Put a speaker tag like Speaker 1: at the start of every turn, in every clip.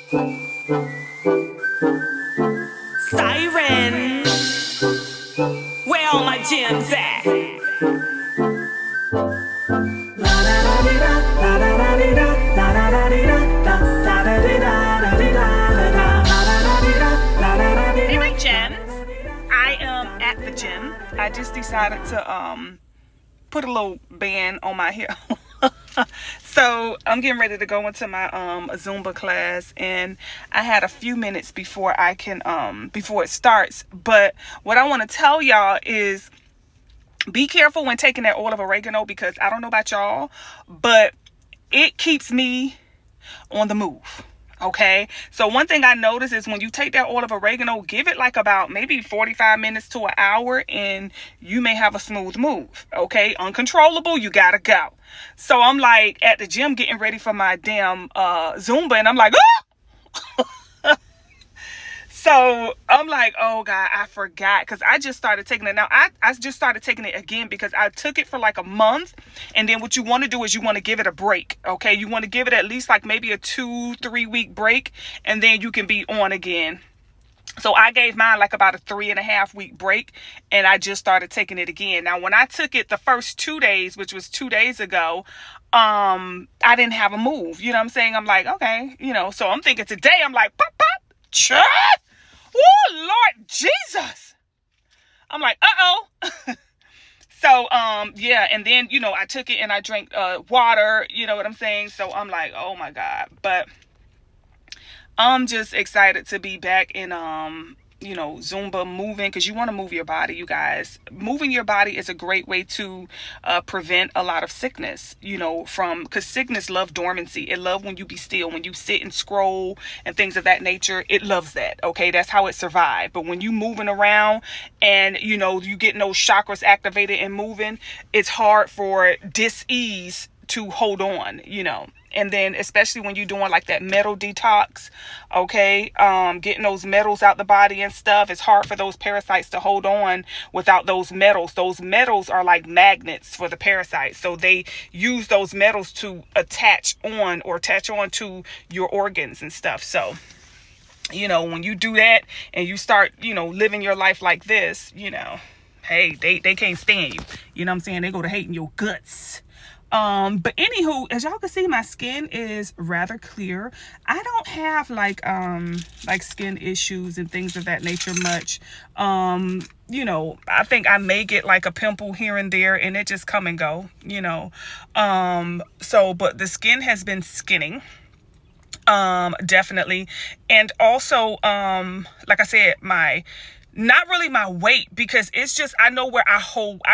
Speaker 1: Sighren, where all my gems at? Hey, my gems. I am at the gym. I just decided to put a little band on my hair. So I'm getting ready to go into my Zumba class, and I had a few minutes before before it starts. But what I want to tell y'all is be careful when taking that oil of oregano, because I don't know about y'all, but it keeps me on the move. Okay, so one thing I notice is when you take that oil of oregano, give it like about maybe 45 minutes to an hour, and you may have a smooth move. Okay, uncontrollable, you gotta go. So I'm like at the gym getting ready for my damn Zumba, and I'm like, ah! So I'm like, oh God, I forgot, because I just started taking it. Now, I just started taking it again because I took it for like a month. And then what you want to do is you want to give it a break. Okay, you want to give it at least like maybe a 2-3 week break, and then you can be on again. So I gave mine like about a 3.5 week break, and I just started taking it again. Now, when I took it the first 2 days, which was 2 days ago, I didn't have a move. You know what I'm saying? I'm like, okay, so I'm thinking today, I'm like, pop, pop, chat. Oh, Lord Jesus. I'm like, uh-oh. So, yeah. And then, I took it and I drank water, you know what I'm saying? So I'm like, oh my God. But I'm just excited to be back in, Zumba, moving, because you want to move your body, you guys. Moving your body is a great way to prevent a lot of sickness, because sickness love dormancy. It love when you be still, when you sit and scroll and things of that nature. It loves that. Okay, that's how it survived. But when you moving around and you getting those chakras activated and moving, it's hard for dis-ease to hold on, And then especially when you're doing like that metal detox, okay, getting those metals out the body and stuff, it's hard for those parasites to hold on without those metals. Those metals are like magnets for the parasites. So they use those metals to attach on to your organs and stuff. So, when you do that and you start, living your life like this, hey, they can't stand you. You know what I'm saying? They go to hating your guts. But anywho, as y'all can see, my skin is rather clear. I don't have like skin issues and things of that nature much. I think I may get like a pimple here and there, and it just come and go, but the skin has been skinning. Definitely. And also, like I said, not really my weight, because it's just, I know where I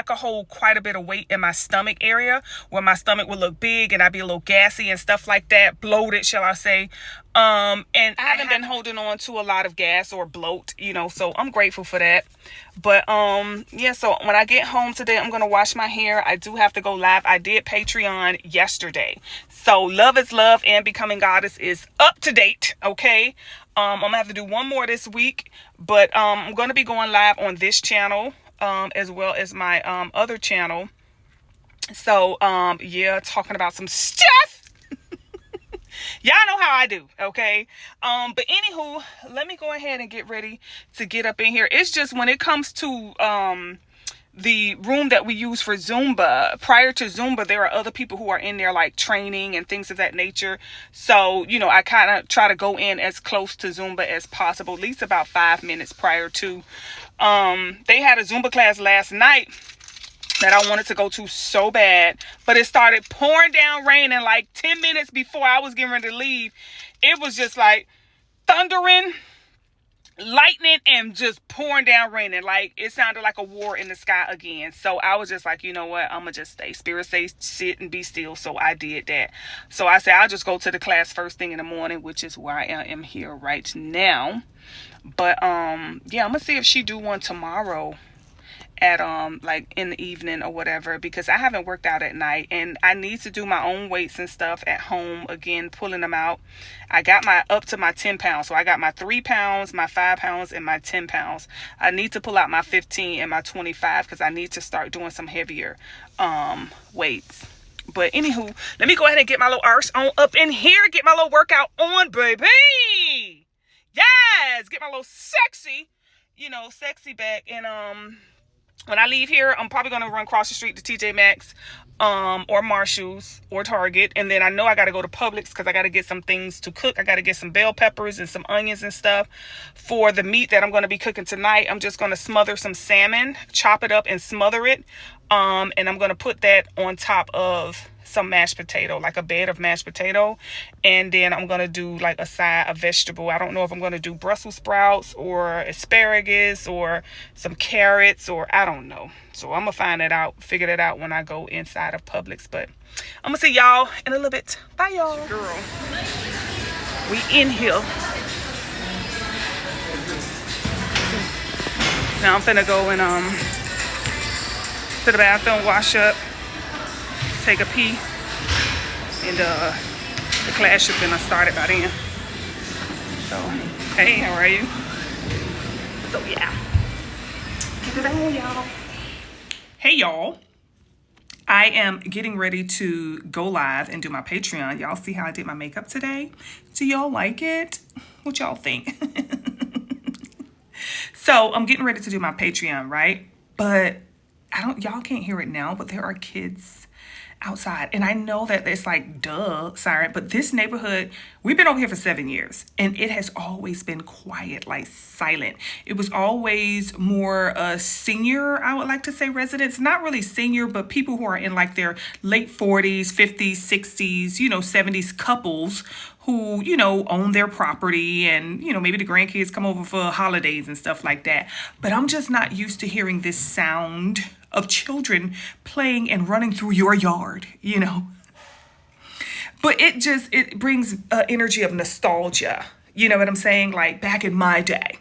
Speaker 1: could hold quite a bit of weight in my stomach area, where my stomach would look big and I'd be a little gassy and stuff like that, bloated, shall I say. And I haven't been holding on to a lot of gas or bloat, so I'm grateful for that. But, yeah, so when I get home today, I'm going to wash my hair. I do have to go live. I did Patreon yesterday. So Love is Love and Becoming Goddess is up to date. Okay. I'm gonna have to do one more this week, but I'm gonna be going live on this channel as well as my other channel. So yeah, talking about some stuff. Y'all know how I do, okay? But anywho, let me go ahead and get ready to get up in here. It's just when it comes to the room that we use for Zumba, prior to Zumba, there are other people who are in there like training and things of that nature. So, I kind of try to go in as close to Zumba as possible, at least about 5 minutes prior to. They had a Zumba class last night that I wanted to go to so bad, but it started pouring down rain, and like 10 minutes before I was getting ready to leave, it was just like thundering, lightning, and just pouring down raining. Like it sounded like a war in the sky again. So I was just like, you know what, I'm gonna just stay. Spirit says sit and be still, so I did that. So I said I'll just go to the class first thing in the morning, which is where I am here right now. But yeah, I'm gonna see if she do one tomorrow at like in the evening or whatever, because I haven't worked out at night and I need to do my own weights and stuff at home again, pulling them out. I got up to my 10 pounds. So I got my 3 pounds, my 5 pounds, and my 10 pounds. I need to pull out my 15 and my 25 because I need to start doing some heavier weights. But anywho, let me go ahead and get my little arse on up in here, get my little workout on, baby. Yes, get my little sexy, sexy back. And when I leave here, I'm probably gonna run across the street to TJ Maxx, or Marshall's or Target, and then I know I gotta go to Publix because I gotta get some things to cook. I gotta get some bell peppers and some onions and stuff for the meat that I'm gonna be cooking tonight. I'm just gonna smother some salmon, chop it up and smother it, and I'm gonna put that on top of some mashed potato, like a bed of mashed potato, and then I'm gonna do like a side of vegetable. I don't know if I'm gonna do Brussels sprouts or asparagus or some carrots, or I don't know. So I'm gonna find that out, figure that out when I go inside of Publix. But I'm gonna see y'all in a little bit. Bye, y'all. Girl, we in here now. I'm finna go and to the bathroom, wash up, take a pee, and the class should have been started by then. So, hey, how are you? So yeah, get it on, y'all. Hey, y'all. I am getting ready to go live and do my Patreon. Y'all see how I did my makeup today? Do y'all like it? What y'all think? So I'm getting ready to do my Patreon, right? But y'all can't hear it now, but there are kids outside. And I know that it's like, duh, Sighren, but this neighborhood, we've been over here for 7 years, and it has always been quiet, like silent. It was always more senior, I would like to say, residents. Not really senior, but people who are in like their late 40s, 50s, 60s, 70s, couples who, own their property, and, maybe the grandkids come over for holidays and stuff like that. But I'm just not used to hearing this sound of children playing and running through your yard, But it brings energy of nostalgia. You know what I'm saying? Like back in my day.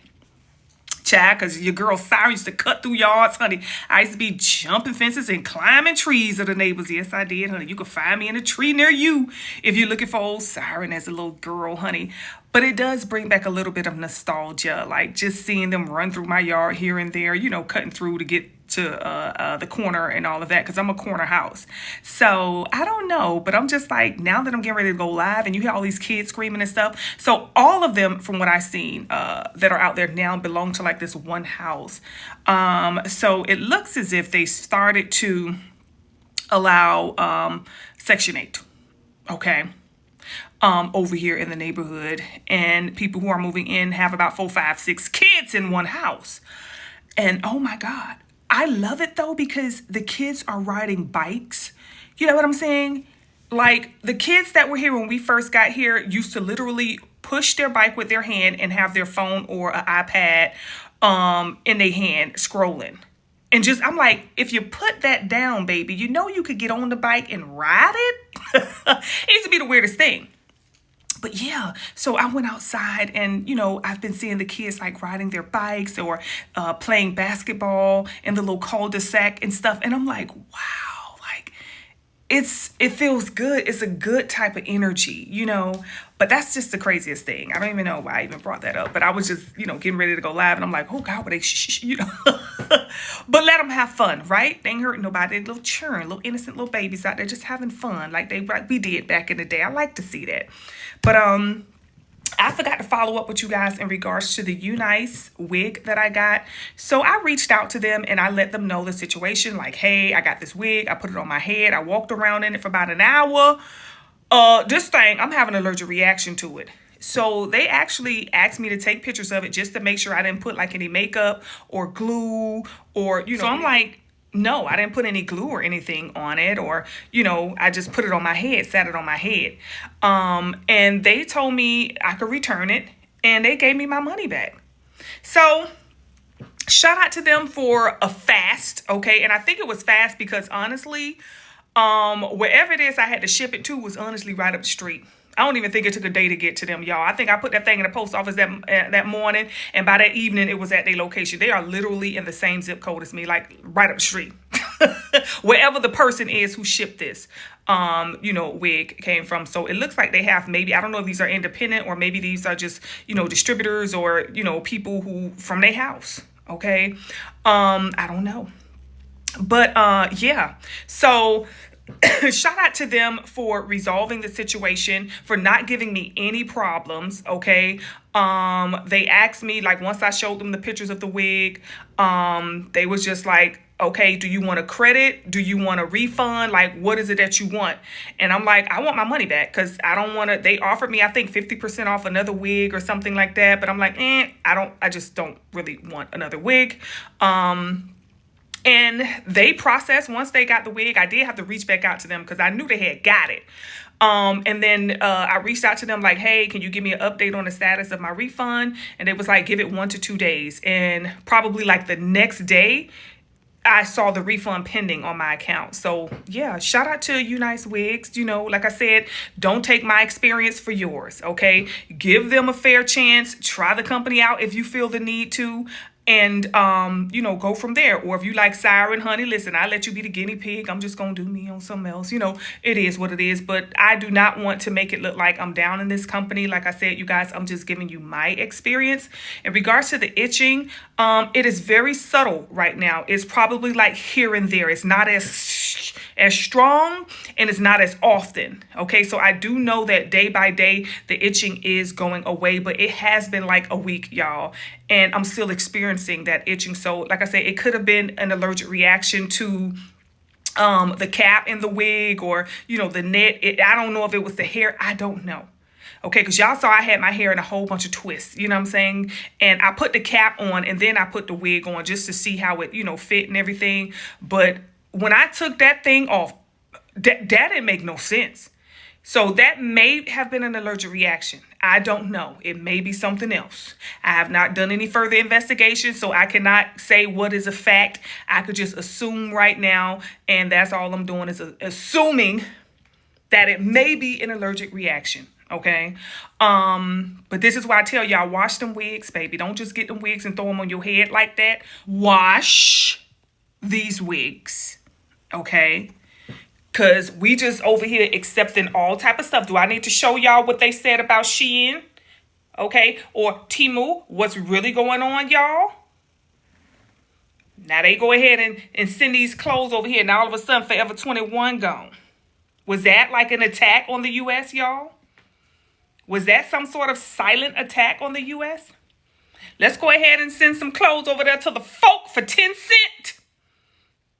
Speaker 1: Child, because your girl Sighren used to cut through yards, honey. I used to be jumping fences and climbing trees of the neighbors. Yes, I did, honey. You could find me in a tree near you if you're looking for old Sighren as a little girl, honey. But it does bring back a little bit of nostalgia, like just seeing them run through my yard here and there, cutting through to get to the corner and all of that, because I'm a corner house. So I don't know, but I'm just like, now that I'm getting ready to go live and you hear all these kids screaming and stuff. So all of them, from what I've seen, that are out there now belong to like this one house. So it looks as if they started to allow Section 8. Okay. Over here in the neighborhood, and people who are moving in have about 4, 5, 6 kids in one house. And oh my God, I love it though, because the kids are riding bikes. You know what I'm saying? Like the kids that were here when we first got here used to literally push their bike with their hand and have their phone or an iPad in their hand scrolling. And I'm like, if you put that down, baby, you could get on the bike and ride it. It used to be the weirdest thing. But yeah, so I went outside and, I've been seeing the kids like riding their bikes or playing basketball in the little cul-de-sac and stuff. And I'm like, wow, like it feels good. It's a good type of energy, but that's just the craziest thing. I don't even know why I even brought that up, but I was just, getting ready to go live and I'm like, oh God, what they But let them have fun, right? They ain't hurting nobody. They little churn, little innocent little babies out there just having fun like we did back in the day. I like to see that. But I forgot to follow up with you guys in regards to the Unice wig that I got. So I reached out to them and I let them know the situation. Like, hey, I got this wig. I put it on my head. I walked around in it for about an hour. This thing, I'm having an allergic reaction to it. So they actually asked me to take pictures of it just to make sure I didn't put like any makeup or glue or, So I'm like, no, I didn't put any glue or anything on it, or, I just put it on my head, sat it on my head. And they told me I could return it and they gave me my money back. So shout out to them for a fast. Okay. And I think it was fast because honestly, wherever it is I had to ship it to was honestly right up the street. I don't even think it took a day to get to them, y'all. I think I put that thing in the post office that morning, and by that evening, it was at their location. They are literally in the same zip code as me, like right up the street. Wherever the person is who shipped this, wig came from. So it looks like they have maybe, I don't know if these are independent or maybe these are just, distributors or, people who from their house. Okay. I don't know. But yeah, so shout out to them for resolving the situation, for not giving me any problems. Okay. They asked me, like, once I showed them the pictures of the wig, they was just like, okay, do you want a credit? Do you want a refund? Like, what is it that you want? And I'm like, I want my money back, because I don't want to. They offered me, I think, 50% off another wig or something like that. But I'm like, I just don't really want another wig. And they processed, once they got the wig, I did have to reach back out to them because I knew they had got it. And then I reached out to them like, hey, can you give me an update on the status of my refund? And they was like, give it 1 to 2 days. And probably like the next day, I saw the refund pending on my account. So yeah, shout out to you nice wigs. You know, like I said, don't take my experience for yours. Okay. Give them a fair chance. Try the company out if you feel the need to. And, go from there. Or if you like Sighren, honey, listen, I let you be the guinea pig. I'm just going to do me on something else. It is what it is. But I do not want to make it look like I'm down in this company. Like I said, you guys, I'm just giving you my experience. In regards to the itching, it is very subtle right now. It's probably like here and there. It's not as strong, and it's not as often. Okay, so I do know that day by day the itching is going away, but it has been like a week, y'all, and I'm still experiencing that itching. So like I said, it could have been an allergic reaction to the cap in the wig, or the net. I don't know if it was the hair. I don't know. Okay, because y'all saw I had my hair in a whole bunch of twists, you know what I'm saying? And I put the cap on, and then I put the wig on just to see how it, fit and everything. But when I took that thing off, that didn't make no sense. So that may have been an allergic reaction. I don't know. It may be something else. I have not done any further investigation, so I cannot say what is a fact. I could just assume right now, and that's all I'm doing is assuming that it may be an allergic reaction. Okay. But this is why I tell y'all, wash them wigs, baby. Don't just get them wigs and throw them on your head like that. Wash these wigs. Okay. Because we just over here accepting all type of stuff. Do I need to show y'all what they said about Shein? Okay. Or Temu? What's really going on, y'all? Now they go ahead and send these clothes over here. And all of a sudden, Forever 21 gone. Was that like an attack on the U.S., y'all? Was that some sort of silent attack on the U.S.? Let's go ahead and send some clothes over there to the folk for 10 cents.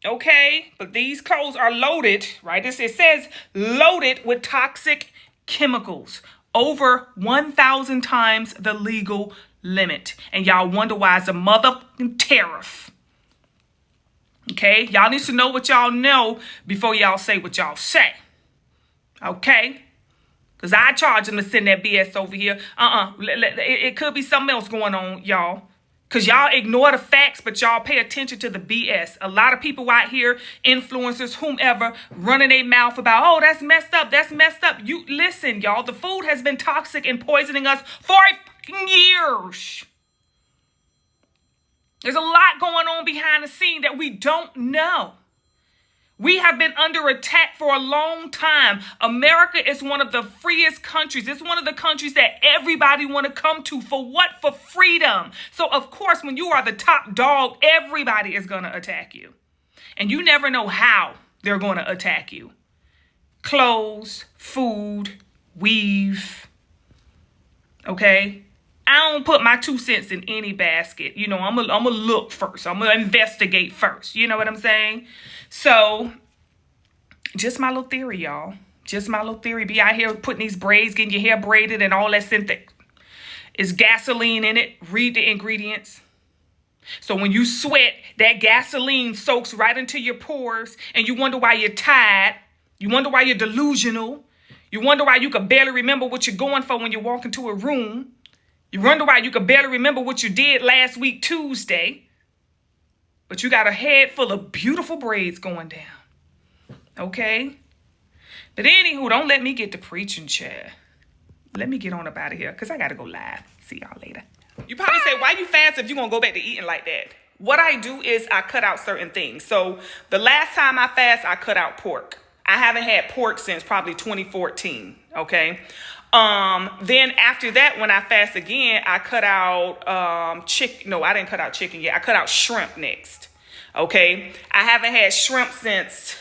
Speaker 1: Okay, but these clothes are loaded, right? It says loaded with toxic chemicals, over 1,000 times the legal limit. And y'all wonder why it's a motherfucking tariff. Okay, y'all need to know what y'all know before y'all say what y'all say. Okay, because I charge them to send that BS over here. It could be something else going on, y'all. Because y'all ignore the facts, but y'all pay attention to the BS. A lot of people out here, influencers, whomever, running their mouth about, oh, that's messed up. That's messed up. You listen, y'all. The food has been toxic and poisoning us for fucking years. There's a lot going on behind the scene that we don't know. We have been under attack for a long time. America is one of the freest countries. It's one of the countries that everybody want to come to. For what? For freedom. So, of course, when you are the top dog, everybody is going to attack you. And you never know how they're going to attack you. Clothes, food, weave. Okay? I don't put my 2 cents in any basket. I'm going to look first. I'm going to investigate first. You know what I'm saying? So, just my little theory, y'all. Just my little theory. Be out here putting these braids, getting your hair braided and all that synthetic. It's gasoline in it. Read the ingredients. So when you sweat, that gasoline soaks right into your pores and you wonder why you're tired. You wonder why you're delusional. You wonder why you can barely remember what you're going for when you walk into a room. You wonder why you can barely remember what you did last week, Tuesday. But you got a head full of beautiful braids going down. Okay? But anywho, don't let me get the preaching chair. Let me get on up out of here because I got to go live. See y'all later. You probably say, why you fast if you're going to go back to eating like that? What I do is I cut out certain things. So the last time I fast, I cut out pork. I haven't had pork since probably 2014. Okay? Then after that, when I fast again, I cut out chicken. No, I didn't cut out chicken yet. I cut out shrimp next. Okay. I haven't had shrimp since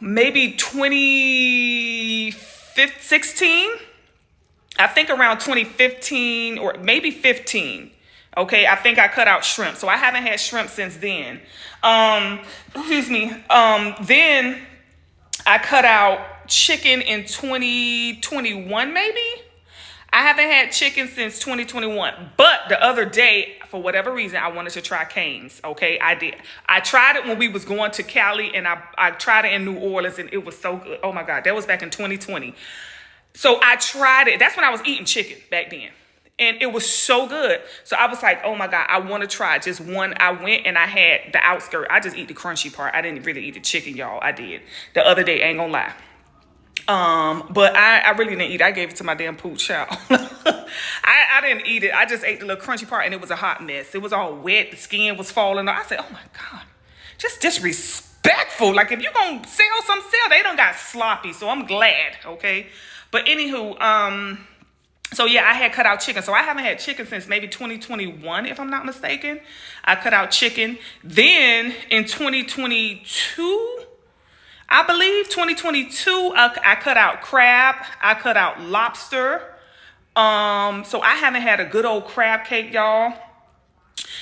Speaker 1: maybe 2016. I think around 2015 or maybe 15. Okay, I think I cut out shrimp. So I haven't had shrimp since then. Excuse me. Then I cut out chicken in 2021, maybe. I haven't had chicken since 2021. But the other day, for whatever reason, I wanted to try Cane's. Okay, I did. I tried it when we was going to Cali, and I tried it in New Orleans, and it was so good. Oh my God, that was back in 2020. So I tried it. That's when I was eating chicken back then. And it was so good. So I was like, oh my God, I want to try just one. I went and I had the outskirt. I just eat the crunchy part. I didn't really eat the chicken, y'all. I did. The other day, ain't gonna lie. But I really didn't eat it. I gave it to my damn pooch child. I didn't eat it. I just ate the little crunchy part, and it was a hot mess. It was all wet. The skin was falling off. I said, oh my God, just disrespectful. Like, if you're gonna sell, they done got sloppy. So I'm glad, okay? But anywho, so yeah, I had cut out chicken. So I haven't had chicken since maybe 2021, if I'm not mistaken. I cut out chicken. Then in 2022, I believe 2022, I cut out crab. I cut out lobster. So I haven't had a good old crab cake, y'all,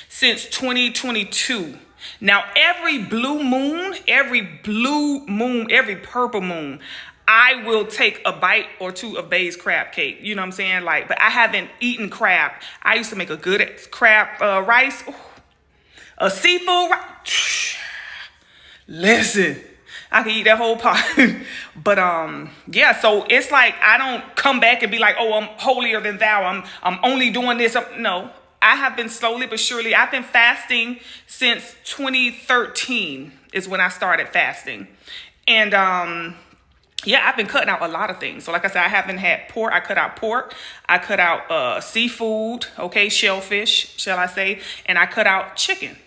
Speaker 1: since 2022. Now, every purple moon, I will take a bite or two of Bay's crab cake. You know what I'm saying? Like, but I haven't eaten crab. I used to make a good crab rice. Ooh, a seafood rice. Listen, I can eat that whole pot. But yeah, so it's like I don't come back and be like, oh, I'm holier than thou. I'm only doing this. No, I have been slowly but surely. I've been fasting since 2013 is when I started fasting. And yeah, I've been cutting out a lot of things. So like I said, I haven't had pork. I cut out pork. I cut out seafood, okay, shellfish, shall I say. And I cut out chicken.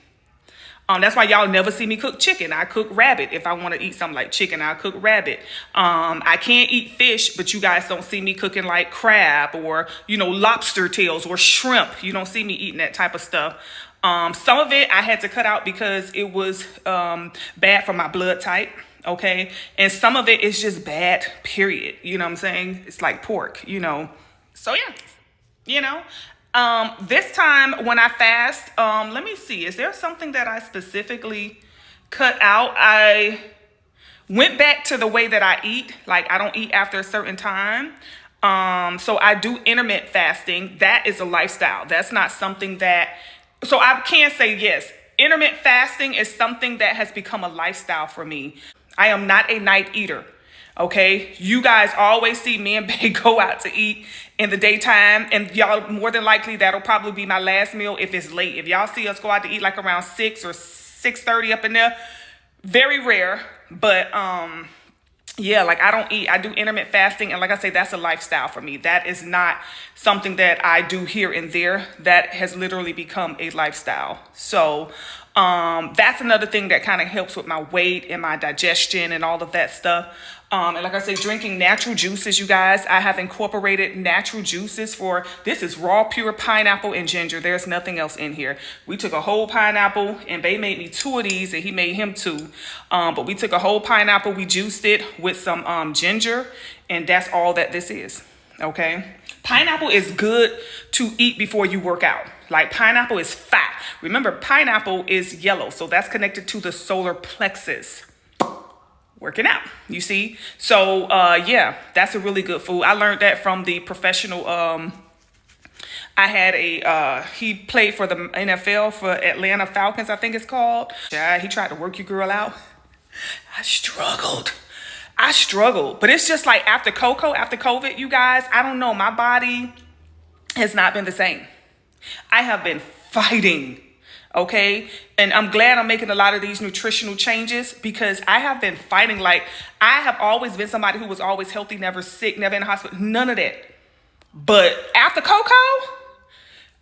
Speaker 1: That's why y'all never see me cook chicken. I cook rabbit. If I want to eat something like chicken, I'll cook rabbit. I can't eat fish, but you guys don't see me cooking like crab or, lobster tails or shrimp. You don't see me eating that type of stuff. Some of it I had to cut out because it was bad for my blood type. Okay. And some of it is just bad, period. You know what I'm saying? It's like pork, So yeah, this time when I fast, let me see, is there something that I specifically cut out? I went back to the way that I eat. Like, I don't eat after a certain time. So I do intermittent fasting. That is a lifestyle. That's not something so I can say yes. Intermittent fasting is something that has become a lifestyle for me. I am not a night eater. Okay, you guys always see me and Bae go out to eat in the daytime, and y'all more than likely that'll probably be my last meal if it's late. If y'all see us go out to eat like around 6 or 6:30 up in there, very rare. But yeah, like I don't eat. I do intermittent fasting, and like I say, that's a lifestyle for me. That is not something that I do here and there. That has literally become a lifestyle. So that's another thing that kind of helps with my weight and my digestion and all of that stuff. And like I say, drinking natural juices, you guys. I have incorporated natural juices this is raw, pure pineapple and ginger. There's nothing else in here. We took a whole pineapple, and Bae made me 2 of these, and he made him 2. But we took a whole pineapple, we juiced it with some ginger, and that's all that this is. Okay. Pineapple is good to eat before you work out. Like, pineapple is fat. Remember, pineapple is yellow, so that's connected to the solar plexus. Working out, you see? So, yeah, that's a really good food. I learned that from the professional. I had he played for the NFL for Atlanta Falcons, I think it's called. Yeah, he tried to work your girl out. I struggled. But it's just like after COVID, you guys, I don't know. My body has not been the same. I have been fighting. Okay. And I'm glad I'm making a lot of these nutritional changes because I have been fighting. Like, I have always been somebody who was always healthy, never sick, never in the hospital, none of that. But after Coco,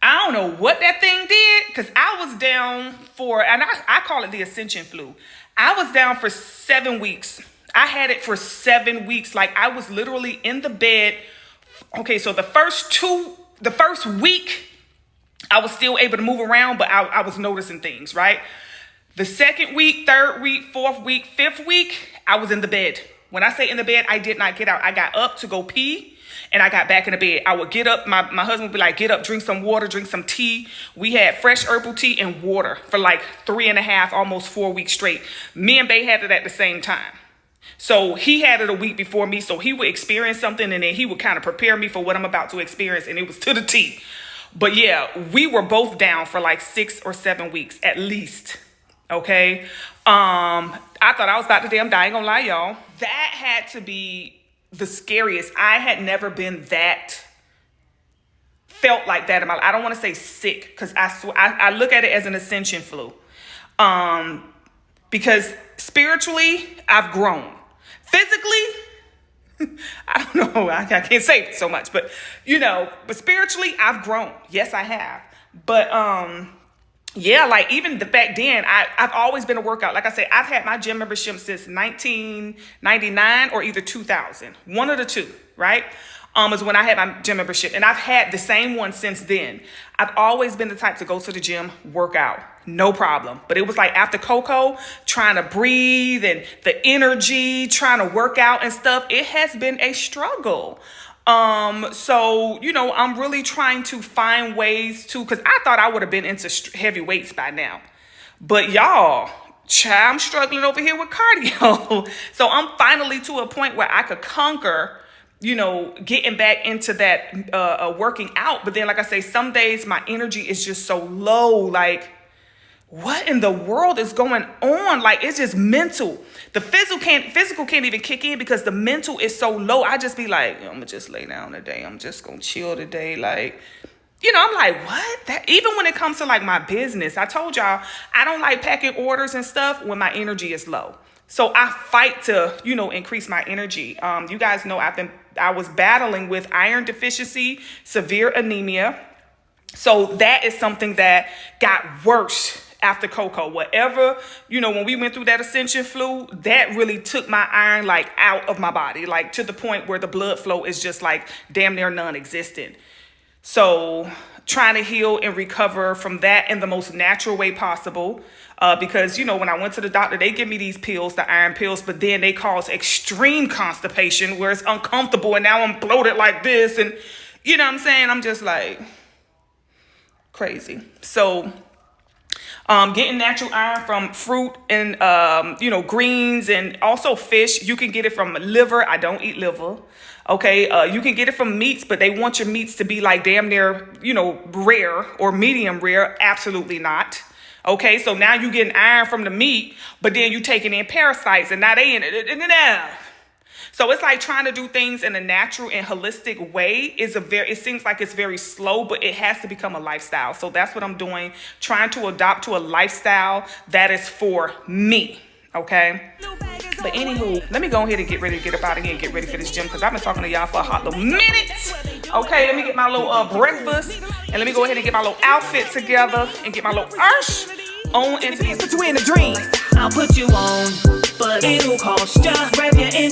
Speaker 1: I don't know what that thing did, because I was down and I call it the Ascension Flu. I was down for 7 weeks. I had it for 7 weeks. Like, I was literally in the bed. Okay. So the first week, I was still able to move around, but I was noticing things, right? The second week, third week, fourth week, fifth week, I was in the bed. When I say in the bed, I did not get out. I got up to go pee, and I got back in the bed. I would get up. My husband would be like, get up, drink some water, drink some tea. We had fresh herbal tea and water for like 3.5, almost 4 weeks straight. Me and Bay had it at the same time. So he had it a week before me. So he would experience something, and then he would kind of prepare me for what I'm about to experience. And it was to the T. But yeah, we were both down for like 6 or 7 weeks at least. Okay. I thought I was about to damn die. I ain't gonna lie, y'all. That had to be the scariest. I had never been felt like that in my life. I don't want to say sick, because I look at it as an Ascension Flu. Because spiritually, I've grown. Physically, I don't know. I can't say it so much, but but spiritually, I've grown. Yes, I have. But yeah, like even back then, I've always been a workout. Like I said, I've had my gym membership since 1999 or either 2000. One of the two, right? Is when I had my gym membership. And I've had the same one since then. I've always been the type to go to the gym, work out. No problem. But it was like after Coco, trying to breathe and the energy, trying to work out and stuff, it has been a struggle. So, I'm really trying to find ways to, because I thought I would have been into heavy weights by now. But y'all, I'm struggling over here with cardio. So I'm finally to a point where I could conquer, getting back into that working out. But then, like I say, some days my energy is just so low. Like, what in the world is going on? Like, it's just mental. The physical can't even kick in because the mental is so low. I just be like, I'm gonna just lay down today. I'm just gonna chill today. Like, I'm like, what? Even when it comes to like my business, I told y'all I don't like packing orders and stuff when my energy is low. So I fight to, increase my energy. You guys know I was battling with iron deficiency, severe anemia. So that is something that got worse after Coco. Whatever, when we went through that Ascension Flu, that really took my iron like out of my body, like to the point where the blood flow is just like damn near non-existent. So trying to heal and recover from that in the most natural way possible. Because, when I went to the doctor, they give me these pills, the iron pills, but then they cause extreme constipation where it's uncomfortable. And now I'm bloated like this. And you know what I'm saying? I'm just like crazy. So getting natural iron from fruit and, greens and also fish. You can get it from liver. I don't eat liver. Okay. You can get it from meats, but they want your meats to be like damn near, rare or medium rare. Absolutely not. Okay. So now you getting iron from the meat, but then you taking in parasites and now they in it. So it's like trying to do things in a natural and holistic way it seems like it's very slow, but it has to become a lifestyle. So that's what I'm doing, trying to adopt to a lifestyle that is for me. Okay. But anywho, let me go ahead and get ready to get up out of here and get ready for this gym, because I've been talking to y'all for a hot little minute. Okay, let me get my little breakfast, and let me go ahead and get my little outfit together and get my little on into these.
Speaker 2: Put you in a dream. I'll put you on, but it'll cost ya. Rev you in.